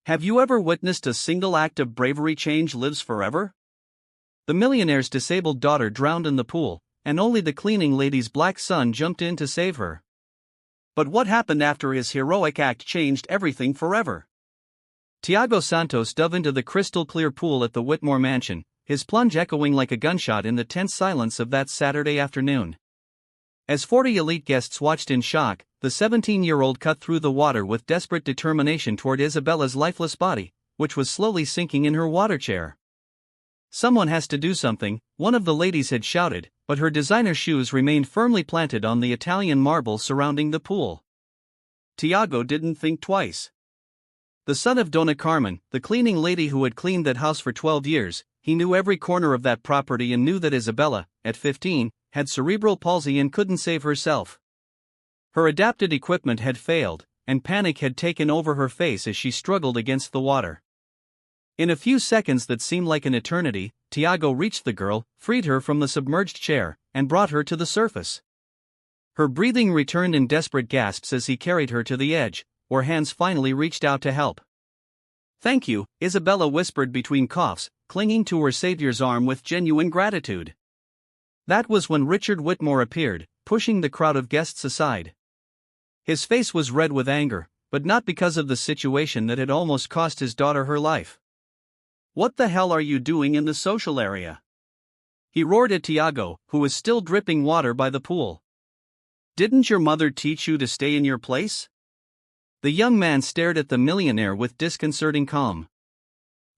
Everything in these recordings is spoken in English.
Have you ever witnessed a single act of bravery change lives forever? The millionaire's disabled daughter drowned in the pool, and only the cleaning lady's black son jumped in to save her. But what happened after his heroic act changed everything forever? Thiago Santos dove into the crystal-clear pool at the Whitmore mansion, his plunge echoing like a gunshot in the tense silence of that Saturday afternoon. As 40 elite guests watched in shock, the 17-year-old cut through the water with desperate determination toward Isabella's lifeless body, which was slowly sinking in her water chair. "Someone has to do something," one of the ladies had shouted, but her designer shoes remained firmly planted on the Italian marble surrounding the pool. Thiago didn't think twice. The son of Donna Carmen, the cleaning lady who had cleaned that house for 12 years, he knew every corner of that property and knew that Isabella, at 15, had cerebral palsy and couldn't save herself. Her adapted equipment had failed, and panic had taken over her face as she struggled against the water. In a few seconds that seemed like an eternity, Thiago reached the girl, freed her from the submerged chair, and brought her to the surface. Her breathing returned in desperate gasps as he carried her to the edge, where hands finally reached out to help. "Thank you," Isabella whispered between coughs, clinging to her savior's arm with genuine gratitude. That was when Richard Whitmore appeared, pushing the crowd of guests aside. His face was red with anger, but not because of the situation that had almost cost his daughter her life. "What the hell are you doing in the social area?" he roared at Thiago, who was still dripping water by the pool. "Didn't your mother teach you to stay in your place?" The young man stared at the millionaire with disconcerting calm.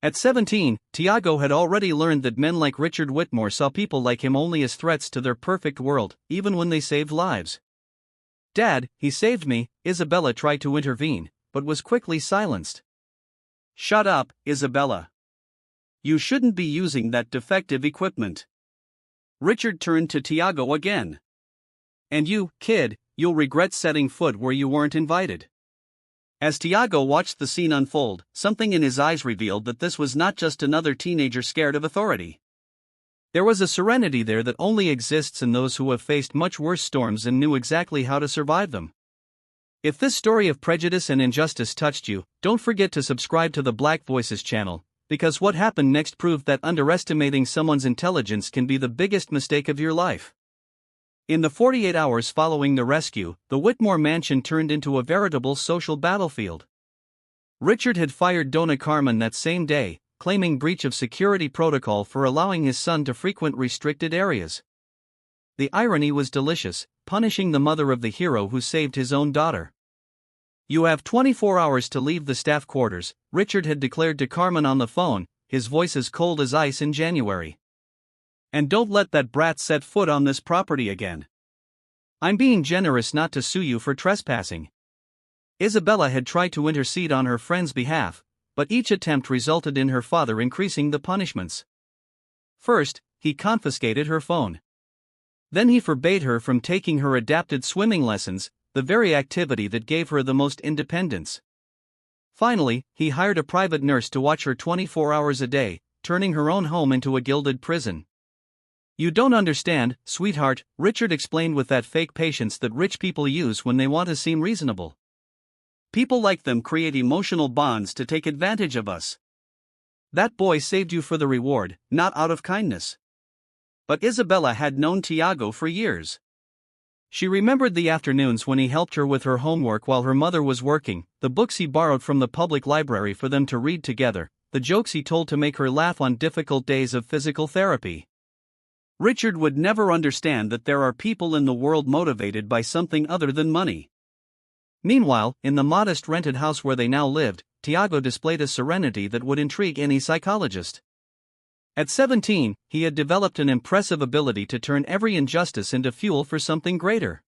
At 17, Thiago had already learned that men like Richard Whitmore saw people like him only as threats to their perfect world, even when they saved lives. "Dad, he saved me," Isabella tried to intervene, but was quickly silenced. "Shut up, Isabella. You shouldn't be using that defective equipment." Richard turned to Thiago again. "And you, kid, you'll regret setting foot where you weren't invited." As Thiago watched the scene unfold, something in his eyes revealed that this was not just another teenager scared of authority. There was a serenity there that only exists in those who have faced much worse storms and knew exactly how to survive them. If this story of prejudice and injustice touched you, don't forget to subscribe to the Black Voices channel, because what happened next proved that underestimating someone's intelligence can be the biggest mistake of your life. In the 48 hours following the rescue, the Whitmore mansion turned into a veritable social battlefield. Richard had fired Donna Carmen that same day, claiming breach of security protocol for allowing his son to frequent restricted areas. The irony was delicious, punishing the mother of the hero who saved his own daughter. "You have 24 hours to leave the staff quarters," Richard had declared to Carmen on the phone, his voice as cold as ice in January. "And don't let that brat set foot on this property again. I'm being generous not to sue you for trespassing." Isabella had tried to intercede on her friend's behalf, but each attempt resulted in her father increasing the punishments. First, he confiscated her phone. Then he forbade her from taking her adapted swimming lessons, the very activity that gave her the most independence. Finally, he hired a private nurse to watch her 24 hours a day, turning her own home into a gilded prison. "You don't understand, sweetheart," Richard explained with that fake patience that rich people use when they want to seem reasonable. "People like them create emotional bonds to take advantage of us. That boy saved you for the reward, not out of kindness." But Isabella had known Thiago for years. She remembered the afternoons when he helped her with her homework while her mother was working, the books he borrowed from the public library for them to read together, the jokes he told to make her laugh on difficult days of physical therapy. Richard would never understand that there are people in the world motivated by something other than money. Meanwhile, in the modest rented house where they now lived, Thiago displayed a serenity that would intrigue any psychologist. At 17, he had developed an impressive ability to turn every injustice into fuel for something greater.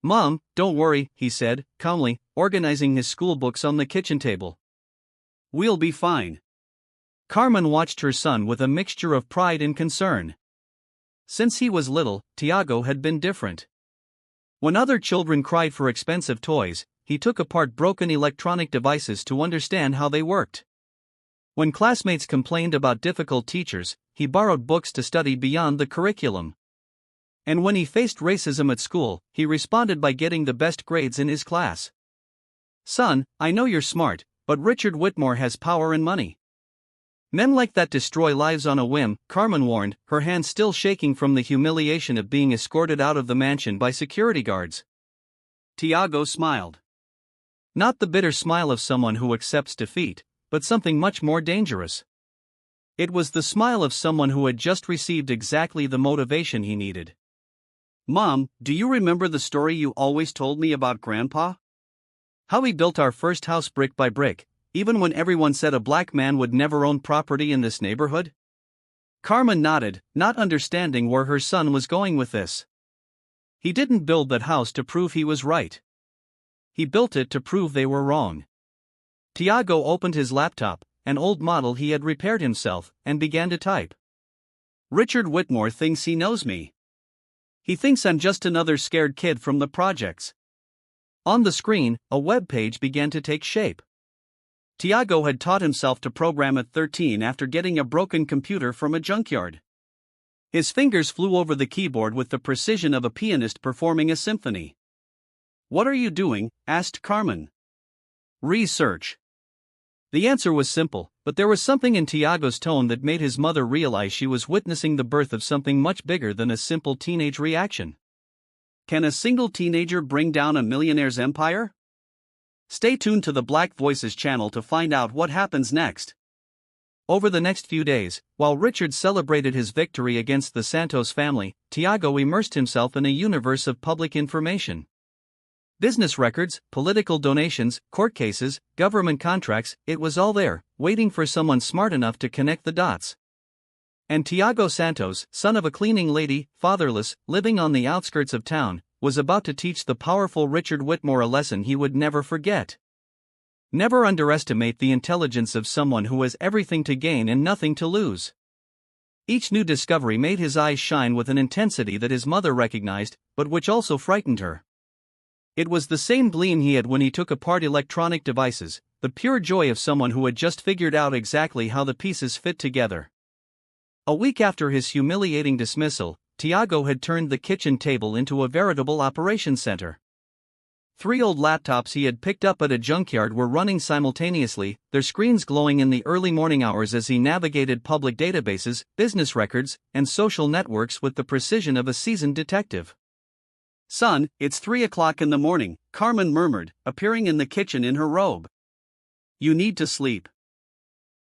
"Mom, don't worry," he said, calmly, organizing his school books on the kitchen table. "We'll be fine." Carmen watched her son with a mixture of pride and concern. Since he was little, Thiago had been different. When other children cried for expensive toys, he took apart broken electronic devices to understand how they worked. When classmates complained about difficult teachers, he borrowed books to study beyond the curriculum. And when he faced racism at school, he responded by getting the best grades in his class. "Son, I know you're smart, But Richard Whitmore has power and money. Men like that destroy lives on a whim, Carmen warned, her hands still shaking from the humiliation of being escorted out of the mansion by security guards. Thiago smiled. Not the bitter smile of someone who accepts defeat, but something much more dangerous. It was the smile of someone who had just received exactly the motivation he needed. "Mom, do you remember the story you always told me about Grandpa? How he built our first house brick by brick, even when everyone said a black man would never own property in this neighborhood?" Carmen nodded, not understanding where her son was going with this. He didn't build that house to prove he was right. He built it to prove they were wrong. Thiago opened his laptop, an old model he had repaired himself, and began to type. "Richard Whitmore thinks he knows me. He thinks I'm just another scared kid from the projects." On the screen, a web page began to take shape. Thiago had taught himself to program at 13 after getting a broken computer from a junkyard. His fingers flew over the keyboard with the precision of a pianist performing a symphony. "What are you doing?" asked Carmen. "Research." The answer was simple, but there was something in Thiago's tone that made his mother realize she was witnessing the birth of something much bigger than a simple teenage reaction. Can a single teenager bring down a millionaire's empire? Stay tuned to the Black Voices channel to find out what happens next. Over the next few days, while Richard celebrated his victory against the Santos family, Thiago immersed himself in a universe of public information. Business records, political donations, court cases, government contracts, it was all there, waiting for someone smart enough to connect the dots. And Thiago Santos, son of a cleaning lady, fatherless, living on the outskirts of town, was about to teach the powerful Richard Whitmore a lesson he would never forget. Never underestimate the intelligence of someone who has everything to gain and nothing to lose. Each new discovery made his eyes shine with an intensity that his mother recognized, but which also frightened her. It was the same gleam he had when he took apart electronic devices, the pure joy of someone who had just figured out exactly how the pieces fit together. A week after his humiliating dismissal, Thiago had turned the kitchen table into a veritable operations center. 3 old laptops he had picked up at a junkyard were running simultaneously, their screens glowing in the early morning hours as he navigated public databases, business records, and social networks with the precision of a seasoned detective. "Son, it's 3 o'clock in the morning," Carmen murmured, appearing in the kitchen in her robe. "You need to sleep."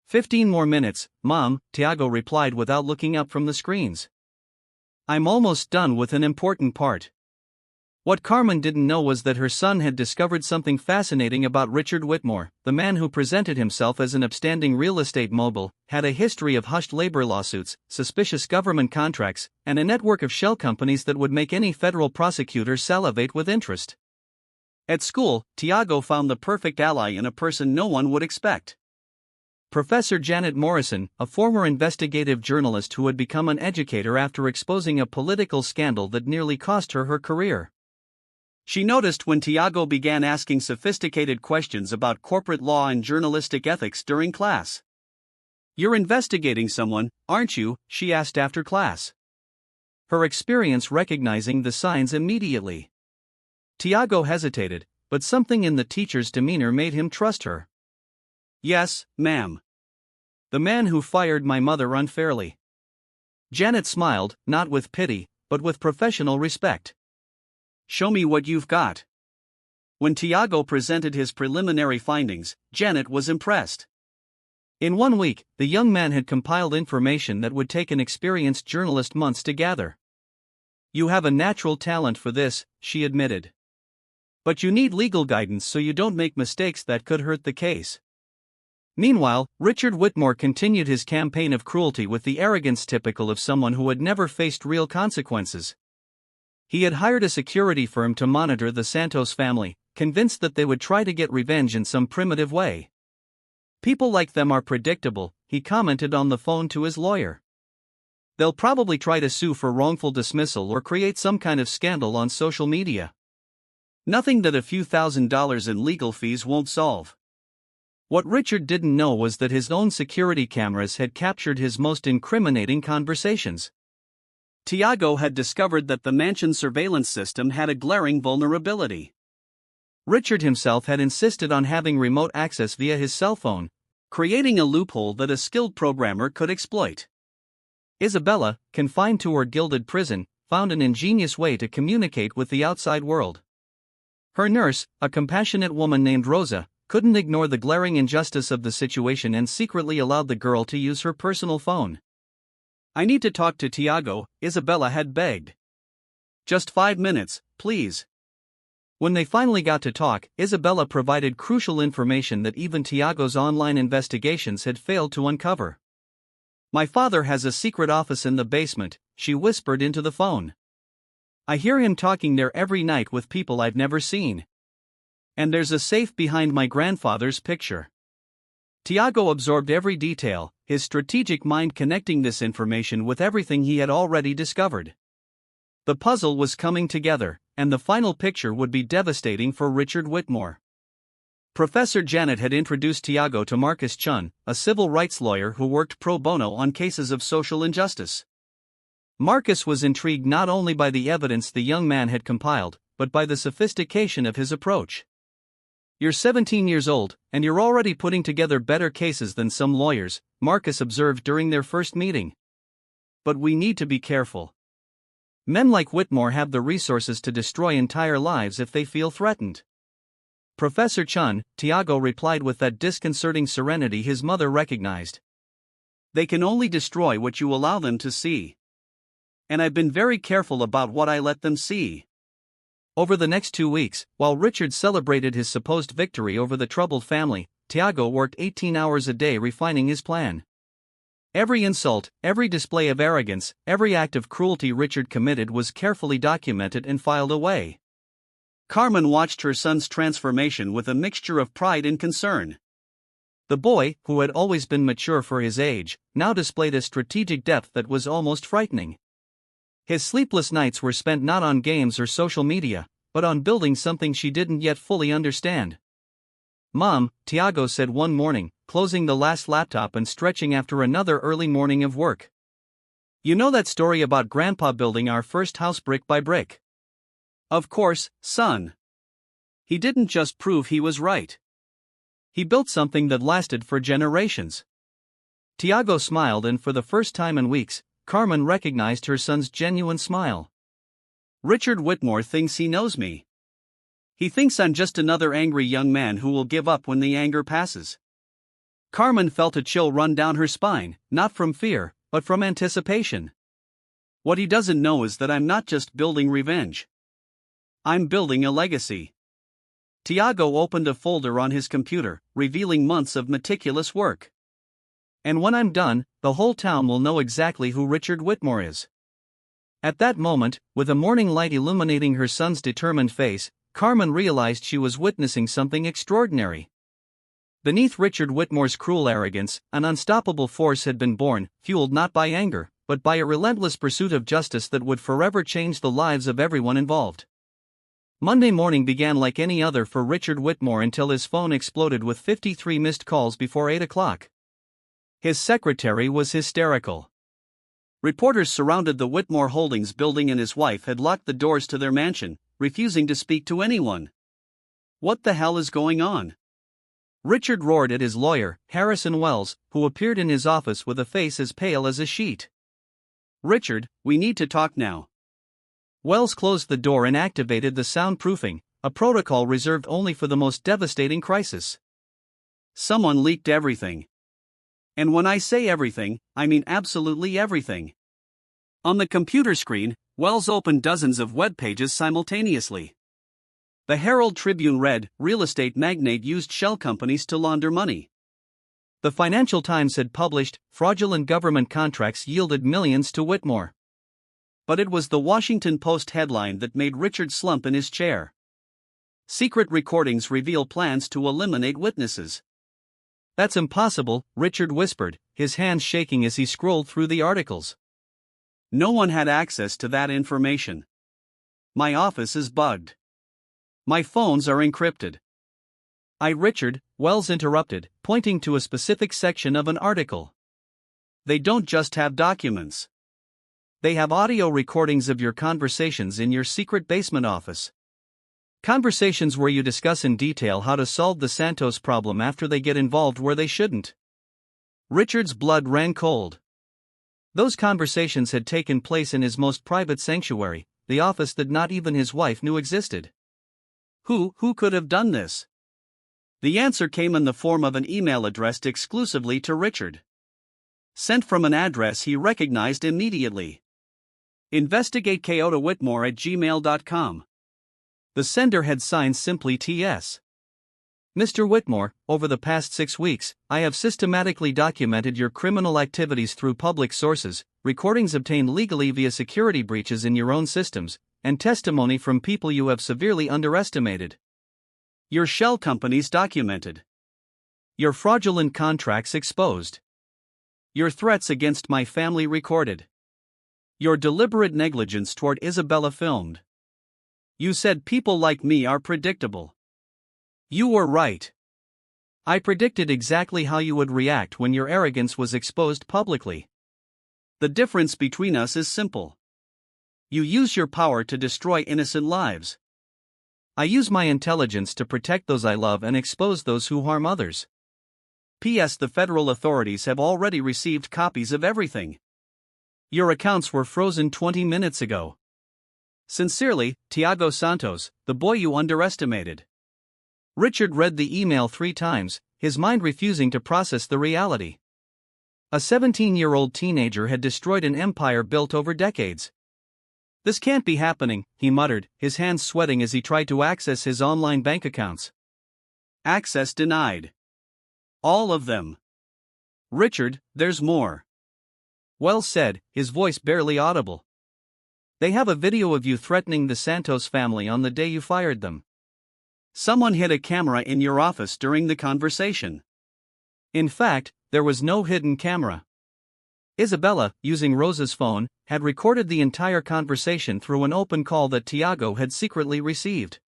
15 more minutes, Mom," Thiago replied without looking up from the screens. "I'm almost done with an important part." What Carmen didn't know was that her son had discovered something fascinating about Richard Whitmore, the man who presented himself as an upstanding real estate mogul, had a history of hushed labor lawsuits, suspicious government contracts, and a network of shell companies that would make any federal prosecutor salivate with interest. At school, Thiago found the perfect ally in a person no one would expect. Professor Janet Morrison, a former investigative journalist who had become an educator after exposing a political scandal that nearly cost her her career. She noticed when Thiago began asking sophisticated questions about corporate law and journalistic ethics during class. "You're investigating someone, aren't you?" she asked after class. Her experience recognizing the signs immediately. Thiago hesitated, but something in the teacher's demeanor made him trust her. "Yes, ma'am. The man who fired my mother unfairly." Janet smiled, not with pity, but with professional respect. "Show me what you've got." When Thiago presented his preliminary findings, Janet was impressed. In 1 week, the young man had compiled information that would take an experienced journalist months to gather. "You have a natural talent for this," she admitted. "But you need legal guidance so you don't make mistakes that could hurt the case." Meanwhile, Richard Whitmore continued his campaign of cruelty with the arrogance typical of someone who had never faced real consequences. He had hired a security firm to monitor the Santos family, convinced that they would try to get revenge in some primitive way. "People like them are predictable," he commented on the phone to his lawyer. "They'll probably try to sue for wrongful dismissal or create some kind of scandal on social media. Nothing that a few $1,000s in legal fees won't solve." What Richard didn't know was that his own security cameras had captured his most incriminating conversations. Thiago had discovered that the mansion surveillance system had a glaring vulnerability. Richard himself had insisted on having remote access via his cell phone, creating a loophole that a skilled programmer could exploit. Isabella, confined to her gilded prison, found an ingenious way to communicate with the outside world. Her nurse, a compassionate woman named Rosa, couldn't ignore the glaring injustice of the situation and secretly allowed the girl to use her personal phone. "I need to talk to Thiago," Isabella had begged. "Just 5 minutes, please." When they finally got to talk, Isabella provided crucial information that even Thiago's online investigations had failed to uncover. "My father has a secret office in the basement," she whispered into the phone. "I hear him talking there every night with people I've never seen. And there's a safe behind my grandfather's picture." Thiago absorbed every detail, his strategic mind connecting this information with everything he had already discovered. The puzzle was coming together, and the final picture would be devastating for Richard Whitmore. Professor Janet had introduced Thiago to Marcus Chun, a civil rights lawyer who worked pro bono on cases of social injustice. Marcus was intrigued not only by the evidence the young man had compiled, but by the sophistication of his approach. "You're 17 years old, and you're already putting together better cases than some lawyers," Marcus observed during their first meeting. "But we need to be careful. Men like Whitmore have the resources to destroy entire lives if they feel threatened." "Professor Chun," Thiago replied with that disconcerting serenity his mother recognized. "They can only destroy what you allow them to see. And I've been very careful about what I let them see." Over the next 2 weeks, while Richard celebrated his supposed victory over the troubled family, Thiago worked 18 hours a day refining his plan. Every insult, every display of arrogance, every act of cruelty Richard committed was carefully documented and filed away. Carmen watched her son's transformation with a mixture of pride and concern. The boy, who had always been mature for his age, now displayed a strategic depth that was almost frightening. His sleepless nights were spent not on games or social media, but on building something she didn't yet fully understand. "Mom," Thiago said one morning, closing the last laptop and stretching after another early morning of work. "You know that story about Grandpa building our first house brick by brick?" "Of course, son. He didn't just prove he was right. He built something that lasted for generations." Thiago smiled, and for the first time in weeks, Carmen recognized her son's genuine smile. "Richard Whitmore thinks he knows me. He thinks I'm just another angry young man who will give up when the anger passes." Carmen felt a chill run down her spine, not from fear, but from anticipation. "What he doesn't know is that I'm not just building revenge. I'm building a legacy." Thiago opened a folder on his computer, revealing months of meticulous work. "And when I'm done, the whole town will know exactly who Richard Whitmore is." At that moment, with a morning light illuminating her son's determined face, Carmen realized she was witnessing something extraordinary. Beneath Richard Whitmore's cruel arrogance, an unstoppable force had been born, fueled not by anger, but by a relentless pursuit of justice that would forever change the lives of everyone involved. Monday morning began like any other for Richard Whitmore until his phone exploded with 53 missed calls before 8 o'clock. His secretary was hysterical. Reporters surrounded the Whitmore Holdings building and his wife had locked the doors to their mansion, refusing to speak to anyone. "What the hell is going on?" Richard roared at his lawyer, Harrison Wells, who appeared in his office with a face as pale as a sheet. "Richard, we need to talk now." Wells closed the door and activated the soundproofing, a protocol reserved only for the most devastating crisis. "Someone leaked everything. And when I say everything, I mean absolutely everything." On the computer screen, Wells opened dozens of web pages simultaneously. The Herald Tribune read, "Real estate magnate used shell companies to launder money." The Financial Times had published, "Fraudulent government contracts yielded millions to Whitmore." But it was the Washington Post headline that made Richard slump in his chair. "Secret recordings reveal plans to eliminate witnesses." "That's impossible," Richard whispered, his hands shaking as he scrolled through the articles. "No one had access to that information. My office is bugged. My phones are encrypted." Richard," Wells interrupted, pointing to a specific section of an article. "They don't just have documents. They have audio recordings of your conversations in your secret basement office." Conversations where you discuss in detail how to solve the Santos problem after they get involved where they shouldn't. Richard's blood ran cold. Those conversations had taken place in his most private sanctuary, the office that not even his wife knew existed. Who could have done this? The answer came in the form of an email addressed exclusively to Richard. Sent from an address he recognized immediately. investigatekyoto@gmail.com. The sender had signed simply T.S. Mr. Whitmore, over the past 6 weeks, I have systematically documented your criminal activities through public sources, recordings obtained legally via security breaches in your own systems, and testimony from people you have severely underestimated. Your shell companies documented. Your fraudulent contracts exposed. Your threats against my family recorded. Your deliberate negligence toward Isabella filmed. You said people like me are predictable. You were right. I predicted exactly how you would react when your arrogance was exposed publicly. The difference between us is simple. You use your power to destroy innocent lives. I use my intelligence to protect those I love and expose those who harm others. P.S. The federal authorities have already received copies of everything. Your accounts were frozen 20 minutes ago. Sincerely, Thiago Santos, the boy you underestimated. Richard read the email 3 times, his mind refusing to process the reality. A 17-year-old teenager had destroyed an empire built over decades. This can't be happening, he muttered, his hands sweating as he tried to access his online bank accounts. Access denied. All of them. Richard, there's more. Well said, his voice barely audible. They have a video of you threatening the Santos family on the day you fired them. Someone hid a camera in your office during the conversation. In fact, there was no hidden camera. Isabella, using Rosa's phone, had recorded the entire conversation through an open call that Thiago had secretly received.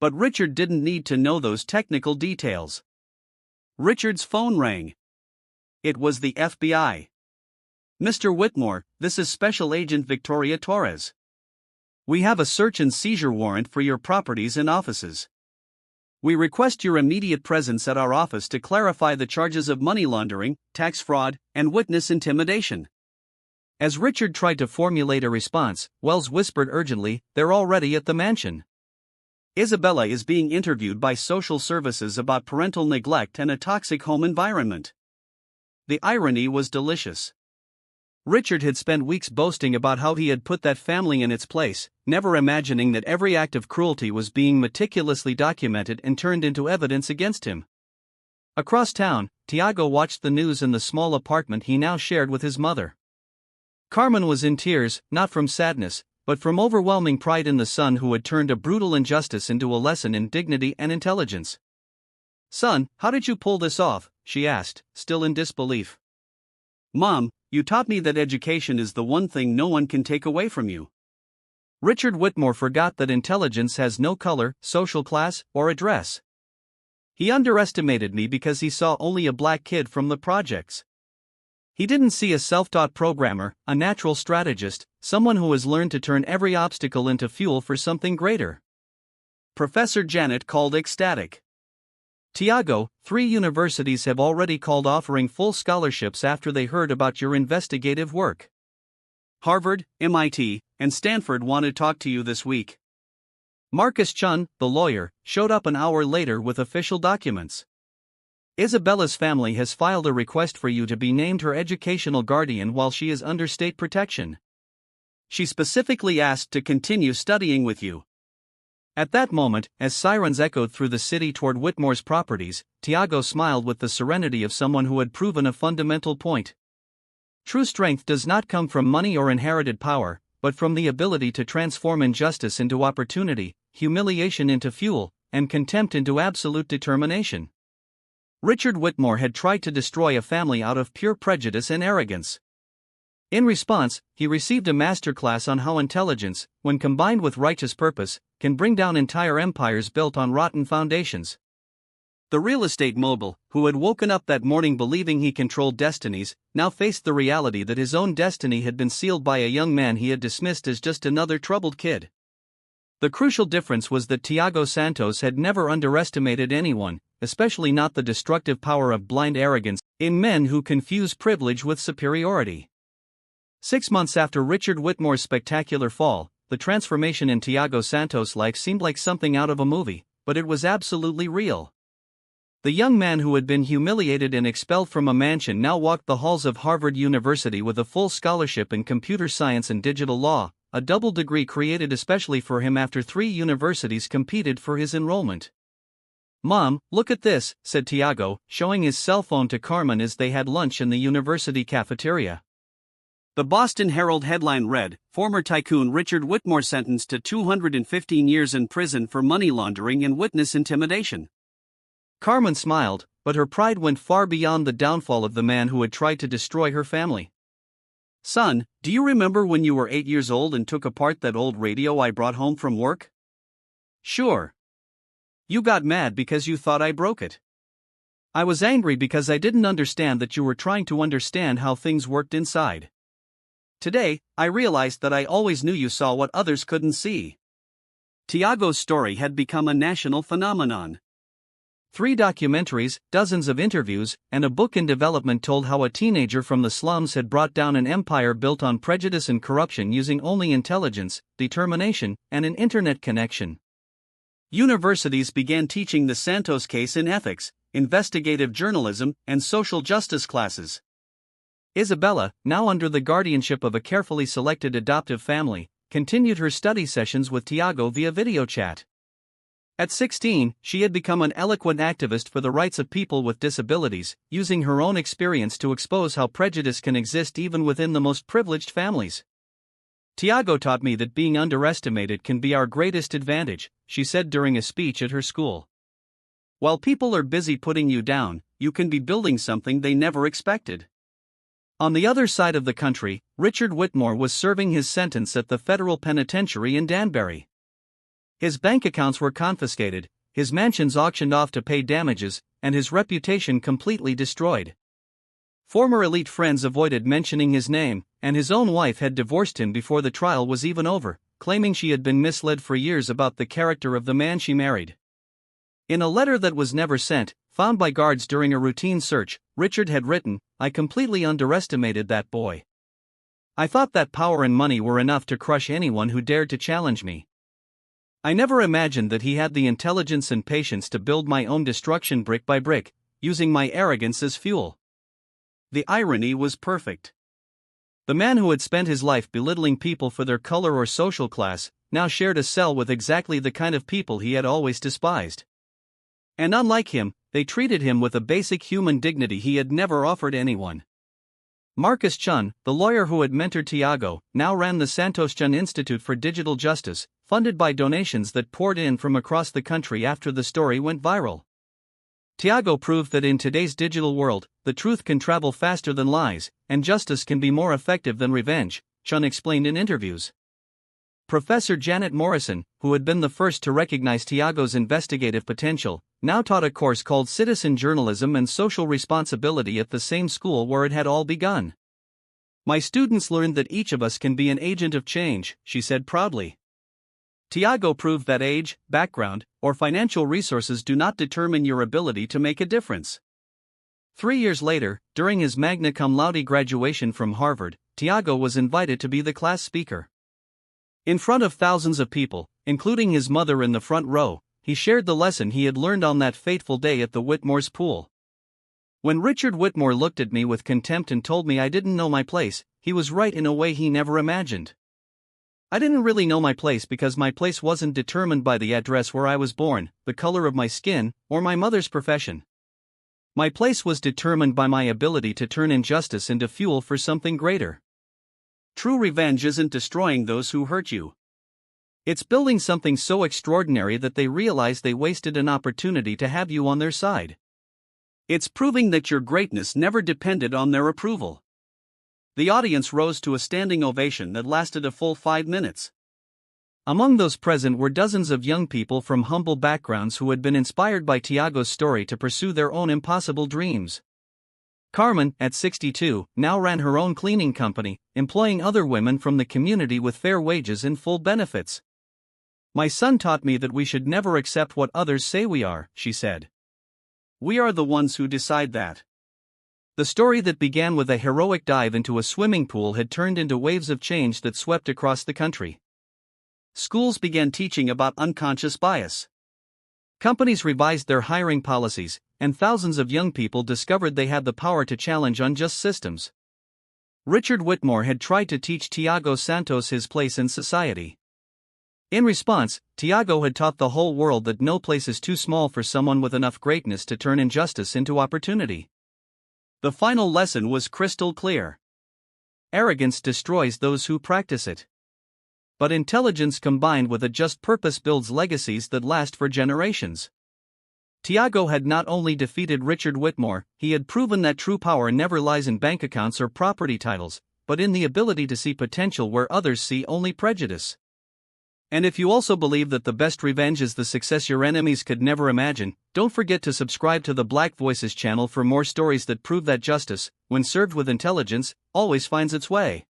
But Richard didn't need to know those technical details. Richard's phone rang. It was the FBI. Mr. Whitmore, this is Special Agent Victoria Torres. We have a search and seizure warrant for your properties and offices. We request your immediate presence at our office to clarify the charges of money laundering, tax fraud, and witness intimidation. As Richard tried to formulate a response, Wells whispered urgently, "They're already at the mansion. Isabella is being interviewed by social services about parental neglect and a toxic home environment." The irony was delicious. Richard had spent weeks boasting about how he had put that family in its place, never imagining that every act of cruelty was being meticulously documented and turned into evidence against him. Across town, Thiago watched the news in the small apartment he now shared with his mother. Carmen was in tears, not from sadness, but from overwhelming pride in the son who had turned a brutal injustice into a lesson in dignity and intelligence. "Son, how did you pull this off?" she asked, still in disbelief. "Mom, you taught me that education is the one thing no one can take away from you." Richard Whitmore forgot that intelligence has no color, social class, or address. He underestimated me because he saw only a black kid from the projects. He didn't see a self-taught programmer, a natural strategist, someone who has learned to turn every obstacle into fuel for something greater. Professor Janet called ecstatic. "Thiago, 3 universities have already called offering full scholarships after they heard about your investigative work. Harvard, MIT, and Stanford want to talk to you this week." Marcus Chun, the lawyer, showed up an hour later with official documents. "Isabella's family has filed a request for you to be named her educational guardian while she is under state protection. She specifically asked to continue studying with you." At that moment, as sirens echoed through the city toward Whitmore's properties, Thiago smiled with the serenity of someone who had proven a fundamental point. True strength does not come from money or inherited power, but from the ability to transform injustice into opportunity, humiliation into fuel, and contempt into absolute determination. Richard Whitmore had tried to destroy a family out of pure prejudice and arrogance. In response, he received a masterclass on how intelligence, when combined with righteous purpose, can bring down entire empires built on rotten foundations. The real estate mogul, who had woken up that morning believing he controlled destinies, now faced the reality that his own destiny had been sealed by a young man he had dismissed as just another troubled kid. The crucial difference was that Thiago Santos had never underestimated anyone, especially not the destructive power of blind arrogance in men who confuse privilege with superiority. 6 months after Richard Whitmore's spectacular fall, the transformation in Thiago Santos' life seemed like something out of a movie, but it was absolutely real. The young man who had been humiliated and expelled from a mansion now walked the halls of Harvard University with a full scholarship in computer science and digital law, a double degree created especially for him after 3 universities competed for his enrollment. "Mom, look at this," said Thiago, showing his cell phone to Carmen as they had lunch in the university cafeteria. The Boston Herald headline read, "Former tycoon Richard Whitmore sentenced to 215 years in prison for money laundering and witness intimidation." Carmen smiled, but her pride went far beyond the downfall of the man who had tried to destroy her family. "Son, do you remember when you were 8 years old and took apart that old radio I brought home from work?" "Sure. You got mad because you thought I broke it. I was angry because I didn't understand that you were trying to understand how things worked inside. Today, I realized that I always knew you saw what others couldn't see." Thiago's story had become a national phenomenon. 3 documentaries, dozens of interviews, and a book in development told how a teenager from the slums had brought down an empire built on prejudice and corruption using only intelligence, determination, and an internet connection. Universities began teaching the Santos case in ethics, investigative journalism, and social justice classes. Isabella, now under the guardianship of a carefully selected adoptive family, continued her study sessions with Thiago via video chat. At 16, she had become an eloquent activist for the rights of people with disabilities, using her own experience to expose how prejudice can exist even within the most privileged families. "Thiago taught me that being underestimated can be our greatest advantage," she said during a speech at her school. "While people are busy putting you down, you can be building something they never expected." On the other side of the country, Richard Whitmore was serving his sentence at the federal penitentiary in Danbury. His bank accounts were confiscated, his mansions auctioned off to pay damages, and his reputation completely destroyed. Former elite friends avoided mentioning his name, and his own wife had divorced him before the trial was even over, claiming she had been misled for years about the character of the man she married. In a letter that was never sent, found by guards during a routine search, Richard had written, "I completely underestimated that boy. I thought that power and money were enough to crush anyone who dared to challenge me. I never imagined that he had the intelligence and patience to build my own destruction brick by brick, using my arrogance as fuel." The irony was perfect. The man who had spent his life belittling people for their color or social class, now shared a cell with exactly the kind of people he had always despised. And unlike him, they treated him with a basic human dignity he had never offered anyone. Marcus Chun, the lawyer who had mentored Thiago, now ran the Santos Chun Institute for Digital Justice, funded by donations that poured in from across the country after the story went viral. Thiago proved that in today's digital world, the truth can travel faster than lies, and justice can be more effective than revenge, Chun explained in interviews. Professor Janet Morrison, who had been the first to recognize Thiago's investigative potential, now taught a course called Citizen Journalism and Social Responsibility at the same school where it had all begun. "My students learned that each of us can be an agent of change," she said proudly. Thiago proved that age, background, or financial resources do not determine your ability to make a difference. 3 years later, during his magna cum laude graduation from Harvard, Thiago was invited to be the class speaker. In front of thousands of people, including his mother in the front row, he shared the lesson he had learned on that fateful day at the Whitmore's pool. "When Richard Whitmore looked at me with contempt and told me I didn't know my place, he was right in a way he never imagined. I didn't really know my place because my place wasn't determined by the address where I was born, the color of my skin, or my mother's profession. My place was determined by my ability to turn injustice into fuel for something greater. True revenge isn't destroying those who hurt you. It's building something so extraordinary that they realize they wasted an opportunity to have you on their side. It's proving that your greatness never depended on their approval." The audience rose to a standing ovation that lasted a full 5 minutes. Among those present were dozens of young people from humble backgrounds who had been inspired by Thiago's story to pursue their own impossible dreams. Carmen, at 62, now ran her own cleaning company, employing other women from the community with fair wages and full benefits. My son taught me that we should never accept what others say we are, she said. We are the ones who decide that. The story that began with a heroic dive into a swimming pool had turned into waves of change that swept across the country. Schools began teaching about unconscious bias. Companies revised their hiring policies, and thousands of young people discovered they had the power to challenge unjust systems. Richard Whitmore had tried to teach Thiago Santos his place in society. In response, Thiago had taught the whole world that no place is too small for someone with enough greatness to turn injustice into opportunity. The final lesson was crystal clear. Arrogance destroys those who practice it. But intelligence combined with a just purpose builds legacies that last for generations. Thiago had not only defeated Richard Whitmore, he had proven that true power never lies in bank accounts or property titles, but in the ability to see potential where others see only prejudice. And if you also believe that the best revenge is the success your enemies could never imagine, don't forget to subscribe to the Black Voices channel for more stories that prove that justice, when served with intelligence, always finds its way.